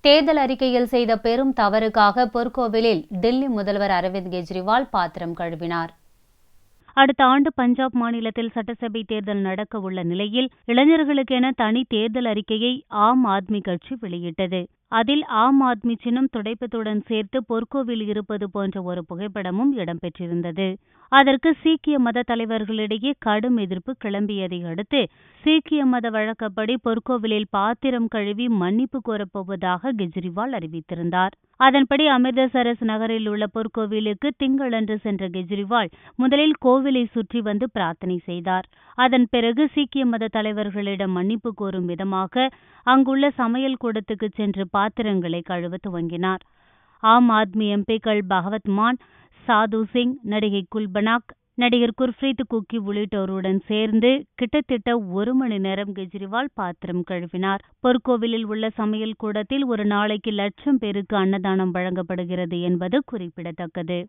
தேர்தல் அறிக்கையில் செய்த பெரும் தவறுக்காக பொற்கோவிலில் டெல்லி முதல்வர் அரவிந்த் கெஜ்ரிவால் பாத்திரம் கழுவினார். அடுத்த ஆண்டு பஞ்சாப் மாநிலத்தில் சட்டசபை தேர்தல் நடக்க உள்ள நிலையில் இளைஞர்களுக்கென தனி தேர்தல் அறிக்கையை ஆம் ஆத்மி கட்சி வெளியிட்டது. அதில் ஆம் ஆத்மி சின்னம் துடைப்பத்துடன் சேர்த்து பொற்கோவில் இருப்பது போன்ற ஒரு புகைப்படமும் இடம்பெற்றிருந்தது. அதற்கு சீக்கிய மத தலைவர்களிடையே கடும் எதிர்ப்பு கிளம்பியதை அடுத்து சீக்கிய மத வழக்கப்படி பொற்கோவிலில் பாத்திரம் கழுவி மன்னிப்பு கோரப்போவதாக கெஜ்ரிவால் அறிவித்திருந்தார். அதன்படி அமிர்தசரஸ் நகரில் உள்ள பொற்கோவிலுக்கு திங்களன்று சென்ற கெஜ்ரிவால் முதலில் கோவிலை சுற்றி வந்து பிரார்த்தனை செய்தார். அதன் பிறகு சீக்கிய மத தலைவர்களிடம் மன்னிப்பு கோரும் விதமாக அங்குள்ள சமையல் கூடத்துக்கு சென்று பாத்திரங்களை கழுவ துவங்கினார். ஆம் ஆத்மி எம்பிக்கள் பகவத் மான், சாது சிங், நடிகை குல்பனாக், நடிகர் குர்ப்ரீத் குக்கி உள்ளிட்டோருடன் சேர்ந்து கிட்டத்தட்ட 1 மணி நேரம் கெஜ்ரிவால் பாத்திரம் கழுவினார். பொற்கோவிலில் உள்ள சமையல் கூடத்தில் ஒரு நாளைக்கு 1,00,000 பேருக்கு அன்னதானம் வழங்கப்படுகிறது என்பது குறிப்பிடத்தக்கது.